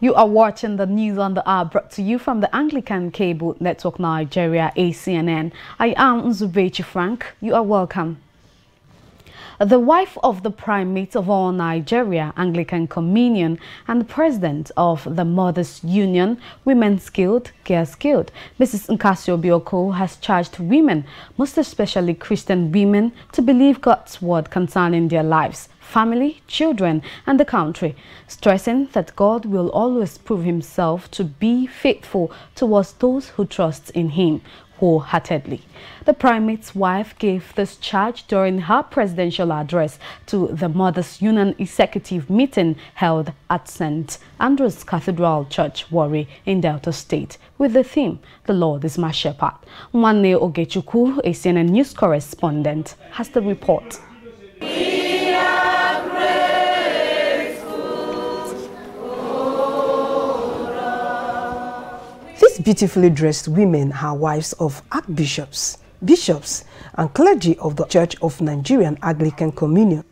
You are watching the news on the hour, brought to you from the Anglican Cable Network Nigeria, ACNN. I am Nzubechi Frank. You are welcome. The wife of the Primate of all Nigeria, Anglican Communion, and the president of the Mothers Union, Women Skilled, Girls Skilled, Mrs. Nkasio Bioko, has charged women, most especially Christian women, to believe God's word concerning their lives, family, children, and the country, stressing that God will always prove himself to be faithful towards those who trust in him wholeheartedly. The Primate's wife gave this charge during her presidential address to the Mothers Union executive meeting held at St. Andrew's Cathedral Church, Warri, in Delta State, with the theme, "The Lord is my Shepherd." Nwanne Ogechukwu, a CNN news correspondent, has the report. These beautifully dressed women are wives of archbishops, bishops, and clergy of the Church of Nigeria and Anglican Communion.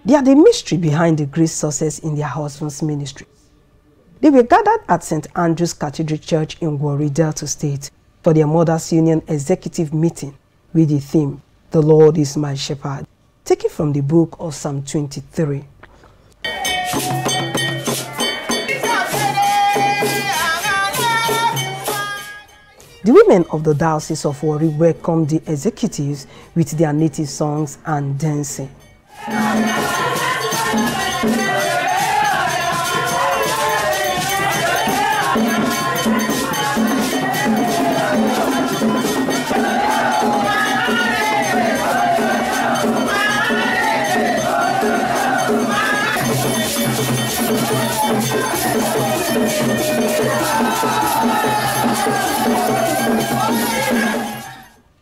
They are the mystery behind the great success in their husband's ministry. They were gathered at St. Andrew's Cathedral Church in Warri, Delta State, for their Mothers Union executive meeting with the theme, "The Lord is my Shepherd," taken from the book of Psalm 23. The women of the Diocese of Warri welcomed the executives with their native songs and dancing.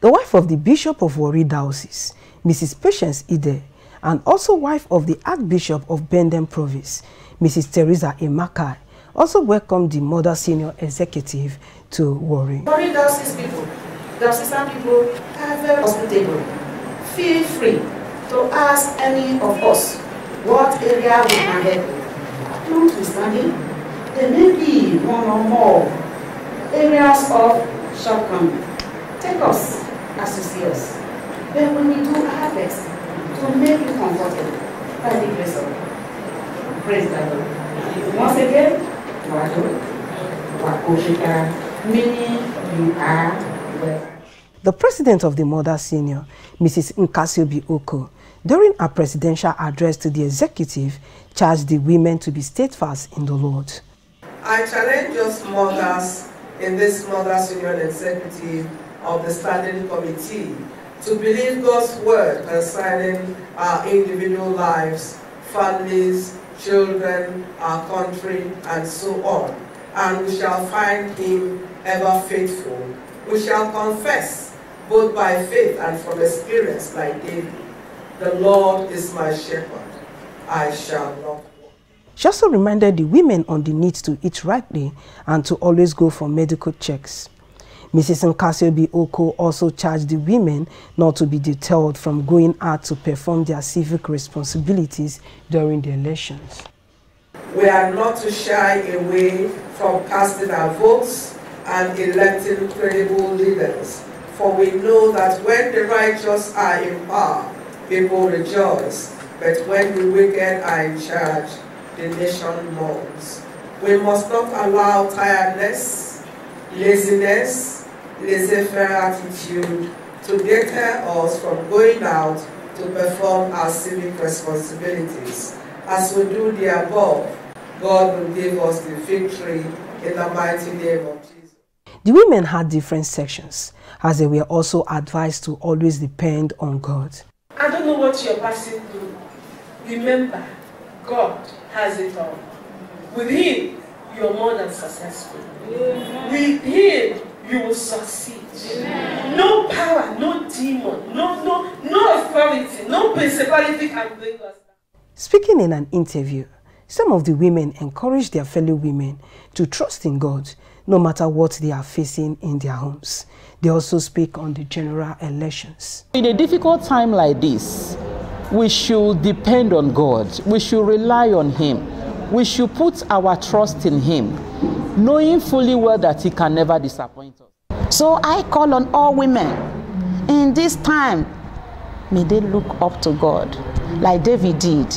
The wife of the Bishop of Warri Diocese, Mrs. Patience Ide, and also wife of the Archbishop of Bendem Province, Mrs. Teresa Emakai, also welcomed the Mother Senior Executive to Warri. Warri Diocese people, diocesan people are very hospitable. Feel free to ask any of us what area we can help with. Notwithstanding, there may be one or more areas of shortcoming. Take us as you see us. Then when we do our best to make you comfortable by the grace of God. Praise the Lord. Once again, meaning you are well. The president of the Mother Senior, Mrs. Nkasio Bioko, during her presidential address to the executive, charged the women to be steadfast in the Lord. I challenge us mothers in this Mothers Union executive of the Standing Committee to believe God's word concerning our individual lives, families, children, our country, and so on. And we shall find him ever faithful. We shall confess, both by faith and from experience like David, "The Lord is my shepherd, I shall not want." She also reminded the women on the need to eat rightly and to always go for medical checks. Mrs. Nkasio Bioko also charged the women not to be deterred from going out to perform their civic responsibilities during the elections. We are not to shy away from casting our votes and electing credible leaders, for we know that when the righteous are in power, people rejoice, but when the wicked are in charge, the nation mourns. We must not allow tiredness, laziness, laissez-faire attitude to deter us from going out to perform our civic responsibilities. As we do the above, God will give us the victory in the mighty name of Jesus. The women had different sections, as they were also advised to always depend on God. I don't know what you're passing through. Remember, God has it all. With him, you're more than successful. With him, you will succeed. Amen. No power, no demon, no authority, no principality can bring us down. Speaking in an interview, some of the women encouraged their fellow women to trust in God, no matter what they are facing in their homes. They also speak on the general elections. In a difficult time like this, we should depend on God. We should rely on him. we should put our trust in him, knowing fully well that he can never disappoint us. So I call on all women in this time, may they look up to God like David did,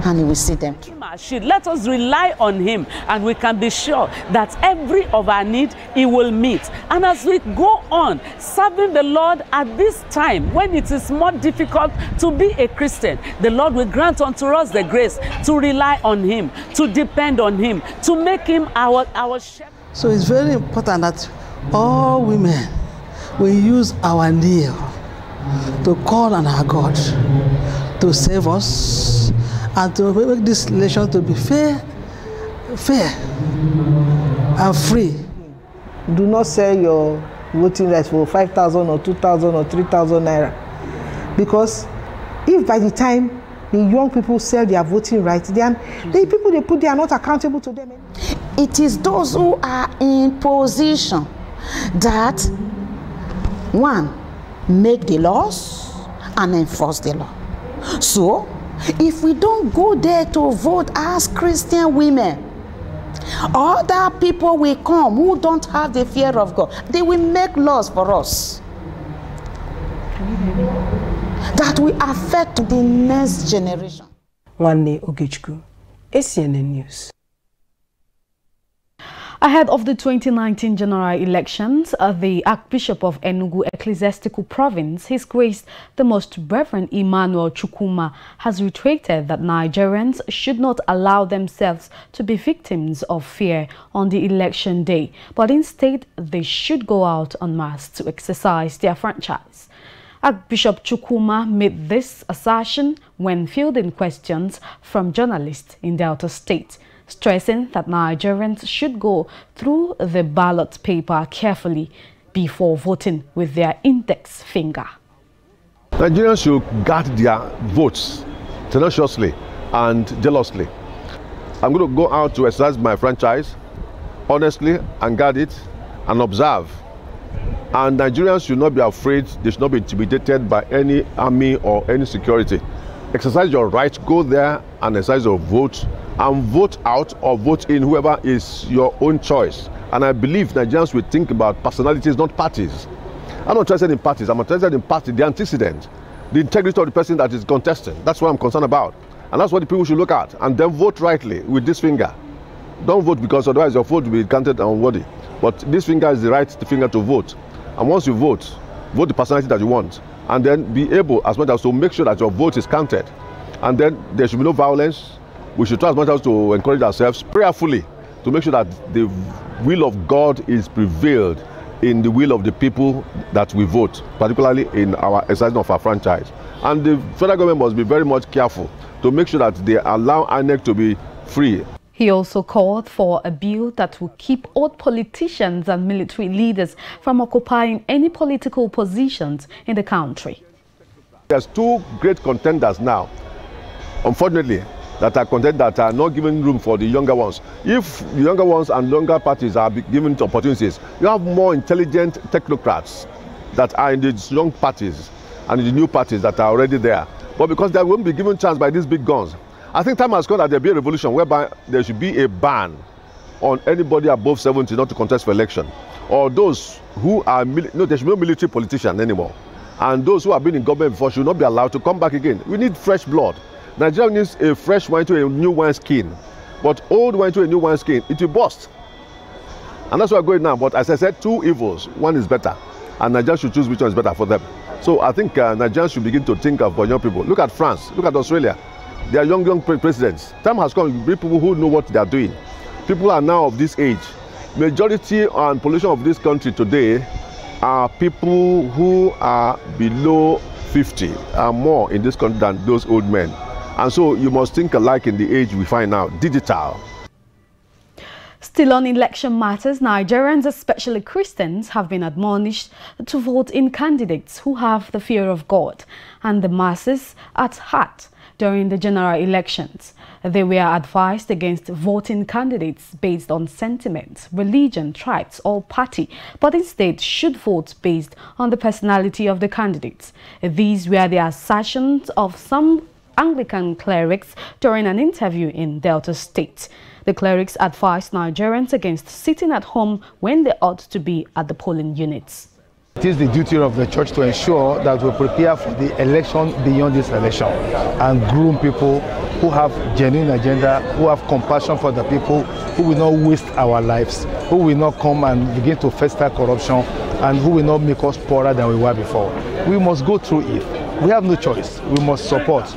and he will see them through. Let us rely on him, and we can be sure that every of our need he will meet. And as we go on serving the Lord at this time when it is more difficult to be a Christian, the Lord will grant unto us the grace to rely on him, to depend on him, to make him our shepherd. So it's very important that all women will use our nail to call on our God to save us and to make this election to be fair and free. Do not sell your voting rights for 5,000 or 2,000 or 3,000 naira. Because if by the time the young people sell their voting rights, then the people they put there are not accountable to them. It is those who are in position that, one, make the laws and enforce the law. So, if we don't go there to vote as Christian women, other people will come who don't have the fear of God. They will make laws for us that will affect the next generation. Nwanne Ogechukwu, ACNN News. Ahead of the 2019 general elections, the Archbishop of Enugu Ecclesiastical Province, His Grace the Most Reverend Emmanuel Chukwuma, has reiterated that Nigerians should not allow themselves to be victims of fear on the election day, but instead they should go out en masse to exercise their franchise. Archbishop Chukwuma made this assertion when fielding questions from journalists in Delta State, stressing that Nigerians should go through the ballot paper carefully before voting with their index finger. Nigerians should guard their votes tenaciously and jealously. I'm going to go out to exercise my franchise honestly and guard it and observe. And Nigerians should not be afraid, they should not be intimidated by any army or any security. Exercise your right, go there and exercise your vote, and vote out or vote in whoever is your own choice. And I believe Nigerians will think about personalities, not parties. I'm not interested in parties, I'm interested in party, the antecedent, the integrity of the person that is contesting. That's what I'm concerned about. And that's what the people should look at. And then vote rightly with this finger. Don't vote because otherwise your vote will be counted unworthy. But this finger is the right finger to vote. And once you vote, vote the personality that you want. And then be able as much as to make sure that your vote is counted. And then there should be no violence. We should try as much as to encourage ourselves prayerfully to make sure that the will of God is prevailed in the will of the people that we vote, particularly in our exercise of our franchise. And the federal government must be very much careful to make sure that they allow INEC to be free. He also called for a bill that will keep old politicians and military leaders from occupying any political positions in the country. There's two great contenders now, unfortunately, that are not giving room for the younger ones. If the younger ones and younger parties are given opportunities, you have more intelligent technocrats that are in these young parties and in the new parties that are already there. But because they won't be given chance by these big guns, I think time has come that there be a revolution whereby there should be a ban on anybody above 70 not to contest for election. Or those who are, no, there should be no military politician anymore. And those who have been in government before should not be allowed to come back again. We need fresh blood. Nigeria needs a fresh wine to a new wine skin. But old wine to a new wine skin, it will burst. And that's why we're going now. But as I said, two evils, one is better. And Nigeria should choose which one is better for them. So I think Nigerians should begin to think of young people. Look at France, look at Australia. They are young presidents. Time has come to be people who know what they are doing. People are now of this age. Majority and population of this country today are people who are below 50 and more in this country than those old men. And so you must think alike in the age we find now, digital. Still on election matters, Nigerians, especially Christians, have been admonished to vote in candidates who have the fear of God and the masses at heart during the general elections. They were advised against voting candidates based on sentiment, religion, tribes, or party, but instead should vote based on the personality of the candidates. These were the assertions of some Anglican clerics during an interview in Delta State. The clerics advised Nigerians against sitting at home when they ought to be at the polling units. It is the duty of the church to ensure that we prepare for the election beyond this election and groom people who have genuine agenda, who have compassion for the people, who will not waste our lives, who will not come and begin to fester corruption, and who will not make us poorer than we were before. We must go through it. We have no choice. We must support.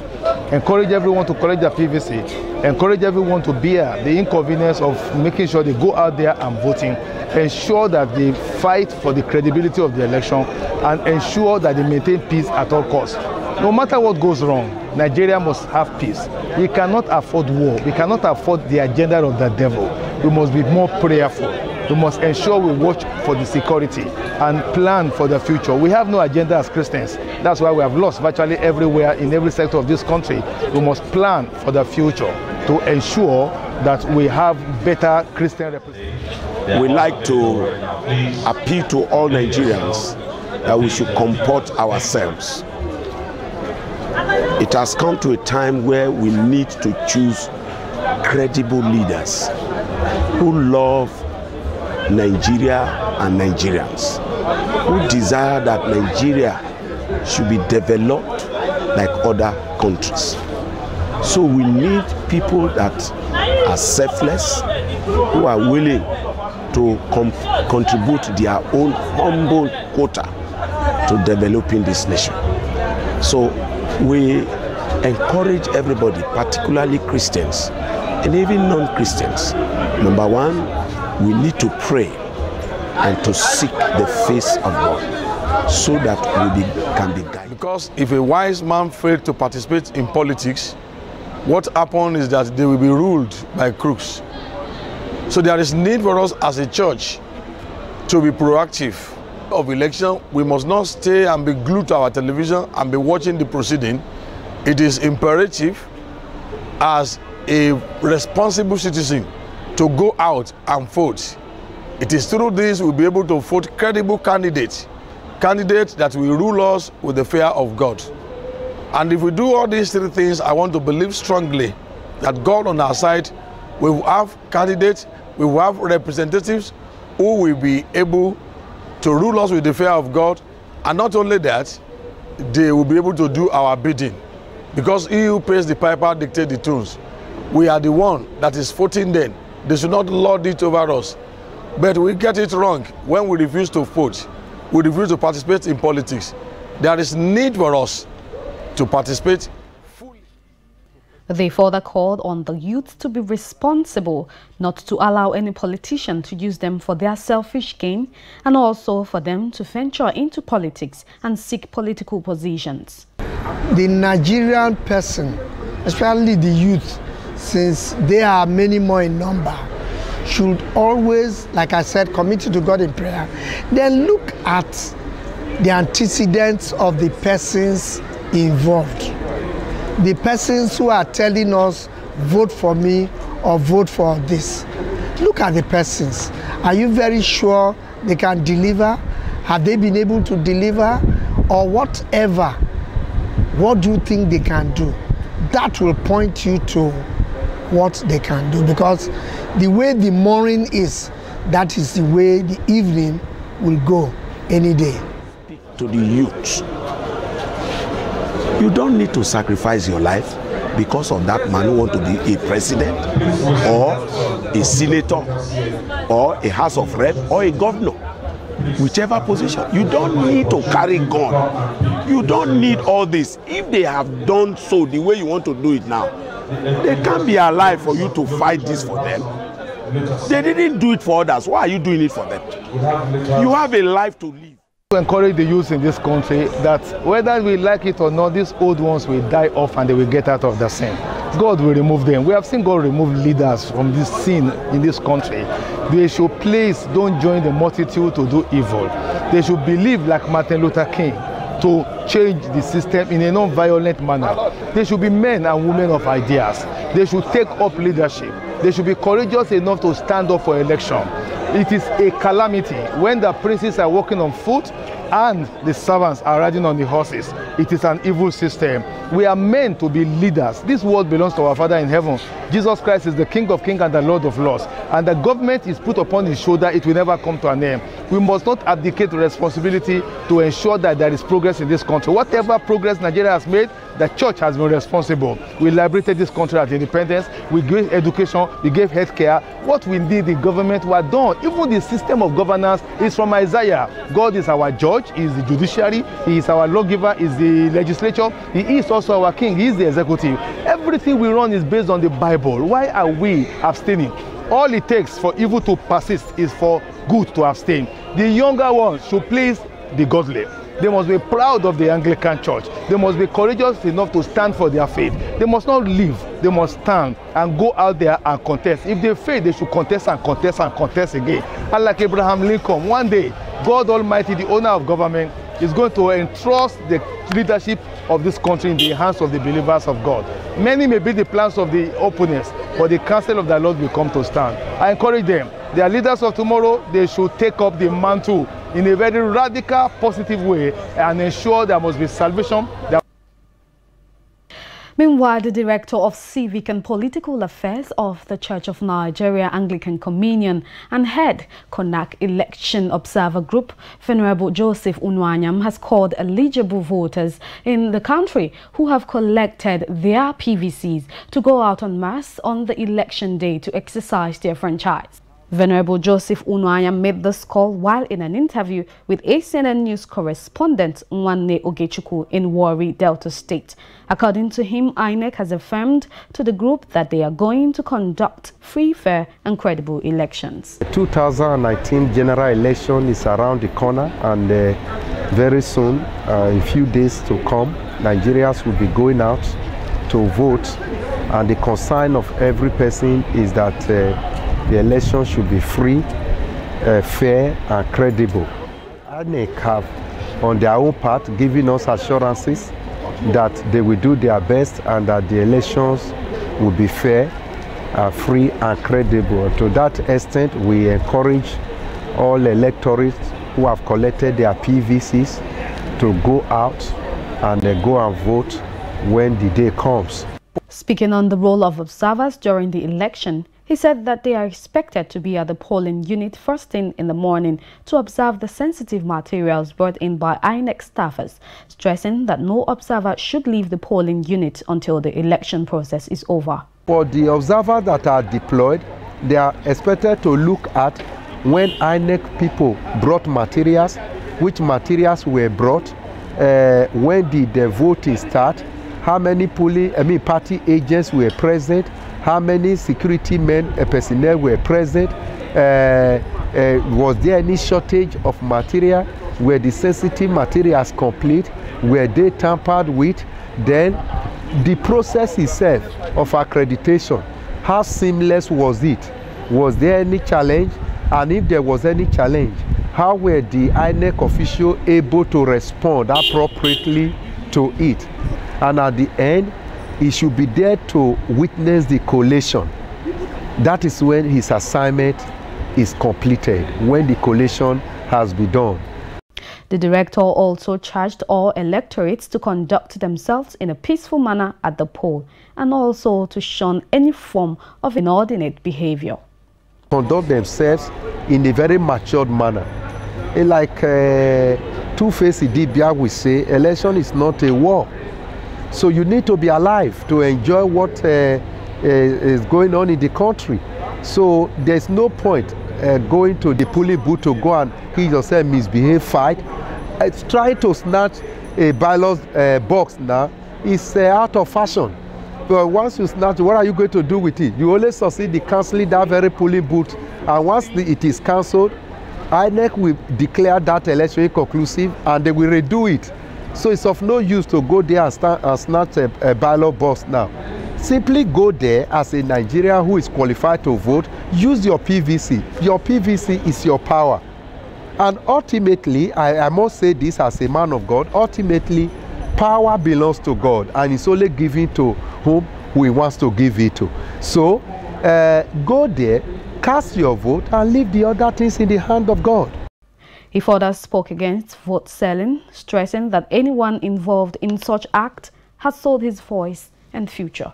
Encourage everyone to collect their PVC. Encourage everyone to bear the inconvenience of making sure they go out there and voting. Ensure that they fight for the credibility of the election and ensure that they maintain peace at all costs. No matter what goes wrong, Nigeria must have peace. We cannot afford war. We cannot afford the agenda of the devil. We must be more prayerful. We must ensure we watch for the security and plan for the future. We have no agenda as Christians. That's why we have lost virtually everywhere in every sector of this country. We must plan for the future to ensure that we have better Christian representation. We like to appeal to all Nigerians that we should comport ourselves. It has come to a time where we need to choose credible leaders who love Nigeria and Nigerians, who desire that Nigeria should be developed like other countries. So we need people that are selfless, who are willing to contribute their own humble quota to developing this nation. So we encourage everybody, particularly Christians and even non-Christians. Number one, we need to pray and to seek the face of God so that we can be guided. Because if a wise man fails to participate in politics, what happens is that they will be ruled by crooks. So there is need for us as a church to be proactive. Of election, we must not stay and be glued to our television and be watching the proceeding. It is imperative as a responsible citizen to go out and vote. It is through this we'll be able to vote credible candidates that will rule us with the fear of God. And if we do all these three things, I want to believe strongly that God on our side, we will have candidates, we will have representatives who will be able to rule us with the fear of God. And not only that, they will be able to do our bidding. Because he who pays the piper dictates the tunes. We are the one that is voting them. They should not lord it over us. But we get it wrong when we refuse to vote. We refuse to participate in politics. There is need for us to participate fully. They further called on the youth to be responsible, not to allow any politician to use them for their selfish gain, and also for them to venture into politics and seek political positions. The Nigerian person, especially the youth, since they are many more in number, should always, like I said, commit to God in prayer. Then look at the antecedents of the persons involved. The persons who are telling us, vote for me or vote for this. Look at the persons. Are you very sure they can deliver? Have they been able to deliver? Or whatever, what do you think they can do? That will point you to what they can do, because the way the morning is, that is the way the evening will go any day. To the youth, you don't need to sacrifice your life because of that man who wants to be a president or a senator or a house of rep or a governor, whichever position. You don't need to carry gun. You don't need all this. If they have done so the way you want to do it now, they can't be alive for you to fight this for them. They didn't do it for others. Why are you doing it for them? You have a life to live. To encourage the youth in this country that whether we like it or not, these old ones will die off and they will get out of the sin. God will remove them. We have seen God remove leaders from this sin in this country. They should please don't join the multitude to do evil. They should believe like Martin Luther King to change the system in a non-violent manner. They should be men and women of ideas. They should take up leadership. They should be courageous enough to stand up for election. It is a calamity when the princes are walking on foot and the servants are riding on the horses. It is an evil system. We are meant to be leaders. This world belongs to our Father in heaven. Jesus Christ is the King of kings and the Lord of lords. And the government is put upon his shoulder. It will never come to an end. We must not abdicate responsibility to ensure that there is progress in this country. Whatever progress Nigeria has made, the church has been responsible. We liberated this country at independence. We gave education. We gave health care. What we did, the government were done. Even the system of governance is from Isaiah. God is our judge. He is the judiciary. He is our lawgiver. He is the legislature. He is also our king. He is the executive. Everything we run is based on the Bible. Why are we abstaining? All it takes for evil to persist is for good to abstain. The younger ones should please the godly. They must be proud of the Anglican Church. They must be courageous enough to stand for their faith. They must not leave. They must stand and go out there and contest. If they fail, they should contest and contest and contest again. And like Abraham Lincoln, one day, God Almighty, the owner of government, is going to entrust the leadership of this country in the hands of the believers of God. Many may be the plans of the opponents, but the counsel of the Lord will come to stand. I encourage them. They are leaders of tomorrow. They should take up the mantle in a very radical, positive way and ensure there must be salvation. Meanwhile, the Director of Civic and Political Affairs of the Church of Nigeria Anglican Communion and head CONAC Election Observer Group, Venerable Joseph Unwanyam, has called eligible voters in the country who have collected their PVCs to go out en masse on the election day to exercise their franchise. Venerable Joseph Unwanyam made this call while in an interview with ACNN News correspondent Nwanne Ogechukwu in Warri, Delta State. According to him, INEC has affirmed to the group that they are going to conduct free, fair and credible elections. The 2019 general election is around the corner, and very soon, in a few days to come, Nigerians will be going out to vote, and the concern of every person is that the election should be free, fair and credible. INEC have on their own part given us assurances that they will do their best and that the elections will be fair, free and credible. And to that extent, we encourage all electorates who have collected their PVCs to go out and go and vote when the day comes. Speaking on the role of observers during the election, he said that they are expected to be at the polling unit first thing in the morning to observe the sensitive materials brought in by INEC staffers, stressing that no observer should leave the polling unit until the election process is over. For the observers that are deployed, they are expected to look at when INEC people brought materials, which materials were brought, when did the voting start, how many party agents were present, how many security men personnel were present, was there any shortage of material, were the sensitive materials complete, were they tampered with, then the process itself of accreditation, how seamless was it, was there any challenge, and if there was any challenge, how were the INEC officials able to respond appropriately to it, and at the end, he should be there to witness the collation. That is when his assignment is completed, when the collation has been done. The director also charged all electorates to conduct themselves in a peaceful manner at the poll and also to shun any form of inordinate behavior. Conduct themselves in a very matured manner. Like Two-Face Idibia will say, election is not a war. So you need to be alive to enjoy what is going on in the country. So there's no point going to the polling booth to go and kill yourself, misbehave, fight. Trying to snatch a ballot box now is out of fashion. But once you snatch, what are you going to do with it? You only succeed in cancelling that very polling booth. And once it is cancelled, INEC will declare that election inconclusive and they will redo it. So it's of no use to go there and snatch a ballot box now. Simply go there as a Nigerian who is qualified to vote, use your PVC. Your PVC is your power. And ultimately, I must say this as a man of God, ultimately, power belongs to God and it's only given to whom he wants to give it to. So go there, cast your vote and leave the other things in the hand of God. He further spoke against vote selling, stressing that anyone involved in such act has sold his voice and future.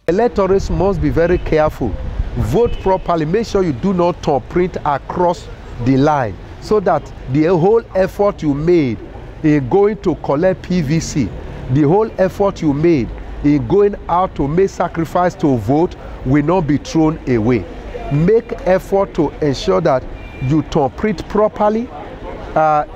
Electors must be very careful. Vote properly. Make sure you do not turn print across the line, so that the whole effort you made in going to collect PVC, the whole effort you made in going out to make sacrifice to vote will not be thrown away. Make effort to ensure that you turn print properly.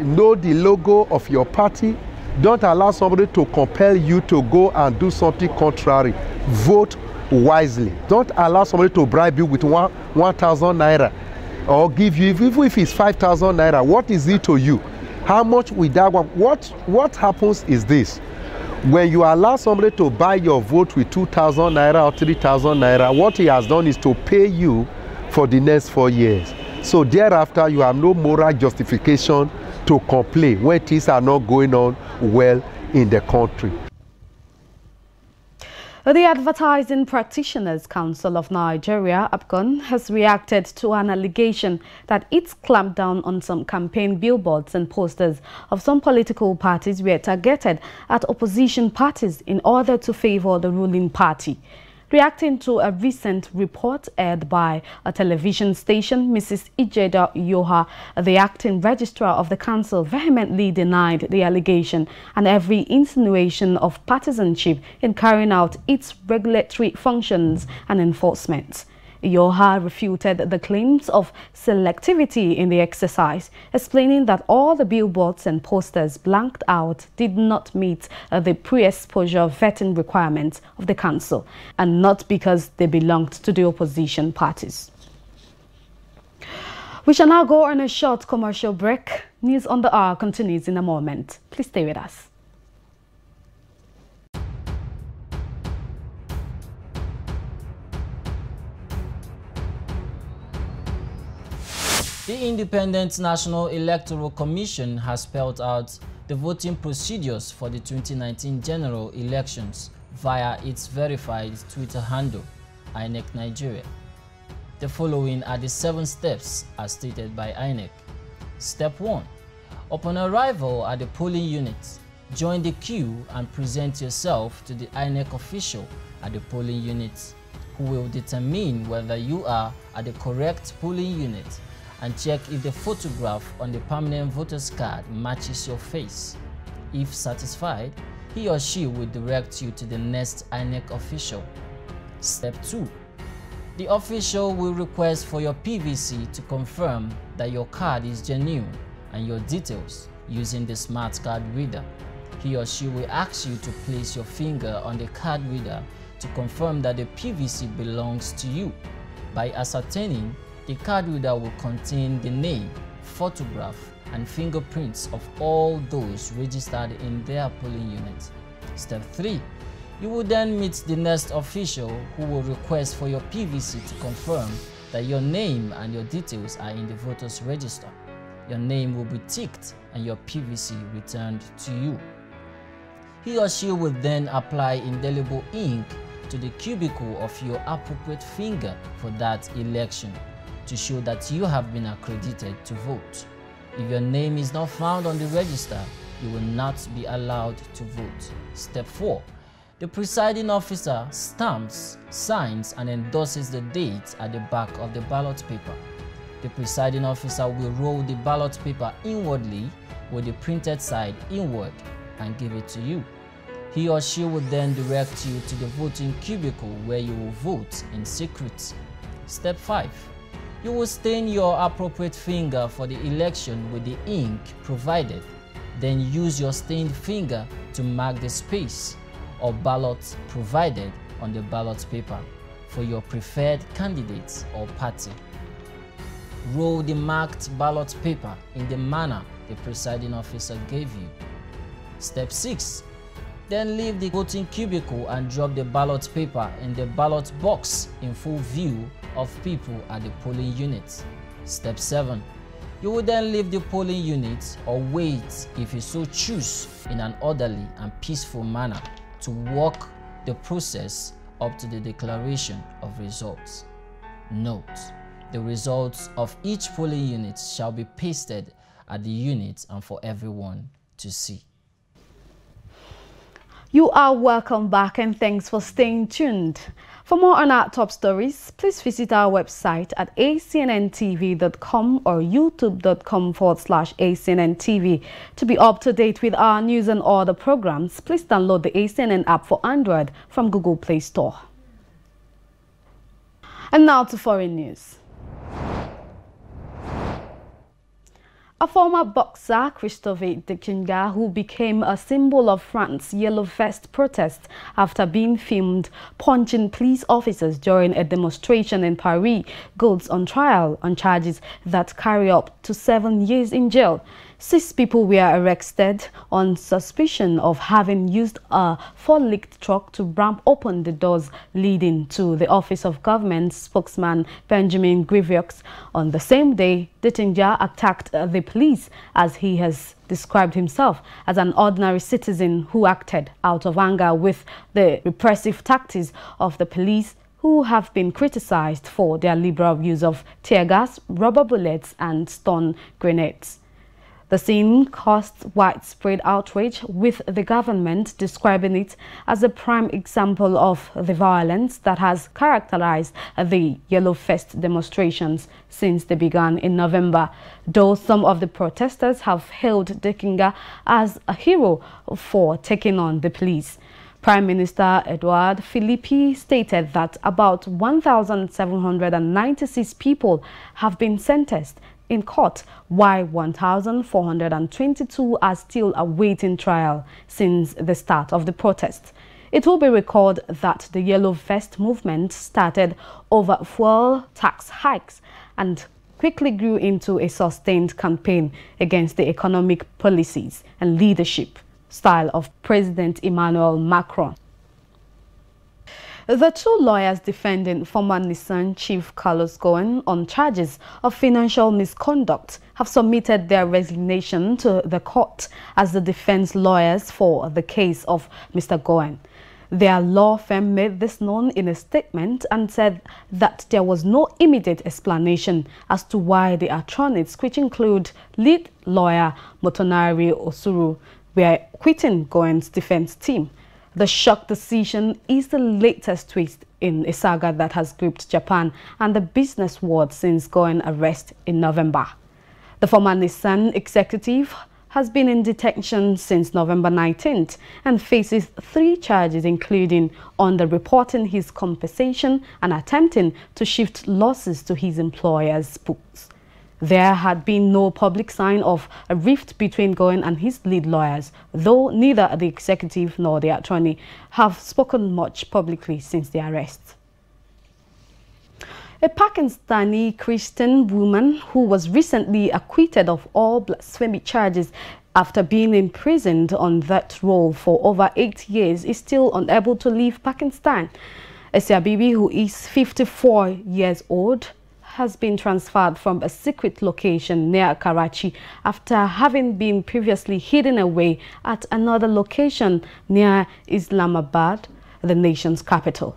Know the logo of your party. Don't allow somebody to compel you to go and do something contrary. Vote wisely. Don't allow somebody to bribe you with 1,000 naira or give you, even if it's 5,000 naira. What is it to you? How much will that one? What happens is this: when you allow somebody to buy your vote with 2,000 naira or 3,000 naira, what he has done is to pay you for the next 4 years. So thereafter, you have no moral justification to complain when things are not going on well in the country. The Advertising Practitioners Council of Nigeria, ACNN, has reacted to an allegation that its clampdown on some campaign billboards and posters of some political parties were targeted at opposition parties in order to favor the ruling party. Reacting to a recent report aired by a television station, Mrs. Ijeda Yoha, the acting registrar of the council, vehemently denied the allegation and every insinuation of partisanship in carrying out its regulatory functions and enforcement. Yoha refuted the claims of selectivity in the exercise, explaining that all the billboards and posters blanked out did not meet the pre-exposure vetting requirements of the council, and not because they belonged to the opposition parties. We shall now go on a short commercial break. News on the Hour continues in a moment. Please stay with us. The Independent National Electoral Commission has spelled out the voting procedures for the 2019 general elections via its verified Twitter handle, INEC Nigeria. The following are the 7 steps as stated by INEC. Step 1. Upon arrival at the polling unit, join the queue and present yourself to the INEC official at the polling unit, who will determine whether you are at the correct polling unit and check if the photograph on the permanent voter's card matches your face. If satisfied, he or she will direct you to the next INEC official. Step 2. The official will request for your PVC to confirm that your card is genuine and your details using the smart card reader. He or she will ask you to place your finger on the card reader to confirm that the PVC belongs to you. By ascertaining, the card reader will contain the name, photograph, and fingerprints of all those registered in their polling unit. Step 3. You will then meet the next official who will request for your PVC to confirm that your name and your details are in the voters register. Your name will be ticked and your PVC returned to you. He or she will then apply indelible ink to the cubicle of your appropriate finger for that election, to show that you have been accredited to vote. If your name is not found on the register, you will not be allowed to vote. Step 4. The presiding officer stamps, signs, and endorses the date at the back of the ballot paper. The presiding officer will roll the ballot paper inwardly with the printed side inward and give it to you. He or she will then direct you to the voting cubicle where you will vote in secret. Step 5. You will stain your appropriate finger for the election with the ink provided. Then use your stained finger to mark the space or ballot provided on the ballot paper for your preferred candidate or party. Roll the marked ballot paper in the manner the presiding officer gave you. Step 6. Then leave the voting cubicle and drop the ballot paper in the ballot box in full view of people at the polling unit. Step 7. You will then leave the polling unit or wait, if you so choose, in an orderly and peaceful manner to walk the process up to the declaration of results. Note: the results of each polling unit shall be pasted at the unit and for everyone to see. You are welcome back and thanks for staying tuned. For more on our top stories, please visit our website at acnntv.com or youtube.com/ACNNTV. To be up to date with our news and other programs, please download the ACNN app for Android from Google Play Store. And now to foreign news. A former boxer, Christophe Dekinga, who became a symbol of France's Yellow Vest protest after being filmed punching police officers during a demonstration in Paris, goes on trial on charges that carry up to 7 years in jail. 6 people were arrested on suspicion of having used a forklift truck to ramp open the doors leading to the office of government spokesman Benjamin Griveaux. On the same day, Dekinga attacked the police, as he has described himself as an ordinary citizen who acted out of anger with the repressive tactics of the police, who have been criticized for their liberal use of tear gas, rubber bullets and stun grenades. The scene caused widespread outrage, with the government describing it as a prime example of the violence that has characterized the Yellow Vest demonstrations since they began in November, though some of the protesters have hailed Dekinga as a hero for taking on the police. Prime Minister Edouard Philippe stated that about 1,796 people have been sentenced in court, while 1,422 are still awaiting trial since the start of the protest. It will be recalled that the Yellow Vest movement started over fuel tax hikes and quickly grew into a sustained campaign against the economic policies and leadership style of President Emmanuel Macron. The 2 lawyers defending former Nissan chief Carlos Ghosn on charges of financial misconduct have submitted their resignation to the court as the defense lawyers for the case of Mr. Ghosn. Their law firm made this known in a statement and said that there was no immediate explanation as to why the attorneys, which include lead lawyer Motonari Osuru, were quitting Ghosn's defense team. The shock decision is the latest twist in a saga that has gripped Japan and the business world since Ghosn's arrest in November. The former Nissan executive has been in detention since November 19th and faces 3 charges, including underreporting his compensation and attempting to shift losses to his employer's books. There had been no public sign of a rift between Ghosn and his lead lawyers, though neither the executive nor the attorney have spoken much publicly since the arrest. A Pakistani Christian woman who was recently acquitted of all blasphemy charges after being imprisoned on that role for over 8 years is still unable to leave Pakistan. Asia Bibi, who is 54 years old, has been transferred from a secret location near Karachi after having been previously hidden away at another location near Islamabad, the nation's capital.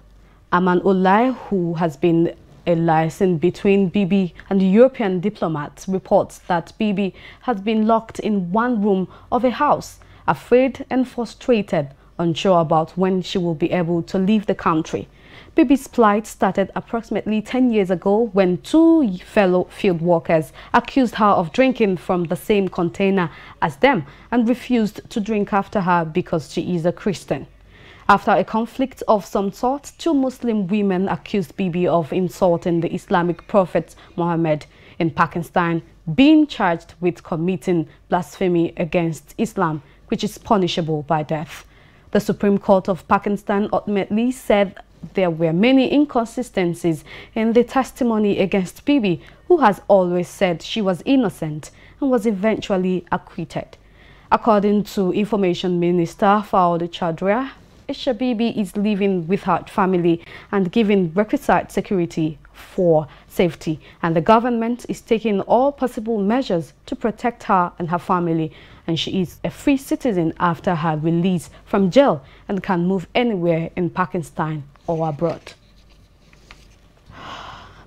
Aman Ulai, who has been a liaison between Bibi and the European diplomats, reports that Bibi has been locked in one room of a house, afraid and frustrated, unsure about when she will be able to leave the country. Bibi's plight started approximately 10 years ago when 2 fellow field workers accused her of drinking from the same container as them and refused to drink after her because she is a Christian. After a conflict of some sort, 2 Muslim women accused Bibi of insulting the Islamic prophet Muhammad in Pakistan, being charged with committing blasphemy against Islam, which is punishable by death. The Supreme Court of Pakistan ultimately said there were many inconsistencies in the testimony against Bibi, who has always said she was innocent and was eventually acquitted. According to Information Minister Fawad Chaudhry, Asia Bibi is living with her family and giving requisite security for safety, and the government is taking all possible measures to protect her and her family, and she is a free citizen after her release from jail and can move anywhere in Pakistan or abroad.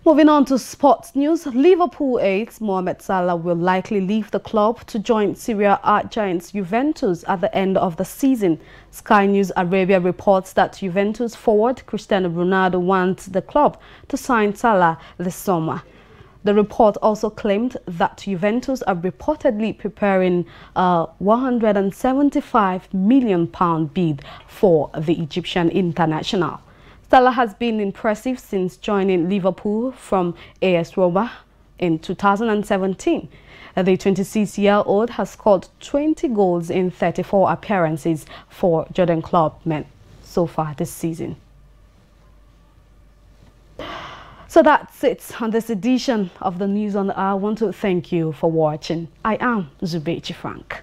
Moving on to sports news, Liverpool aides Mohamed Salah will likely leave the club to join Syria art giants Juventus at the end of the season. Sky News Arabia reports that Juventus forward Cristiano Ronaldo wants the club to sign Salah this summer. The report also claimed that Juventus are reportedly preparing a £175 million bid for the Egyptian international. Salah has been impressive since joining Liverpool from AS Roma in 2017. The 26-year-old has scored 20 goals in 34 appearances for Jordan Klopp men so far this season. So that's it on this edition of the News on the Hour. I want to thank you for watching. I am Zubechi Frank.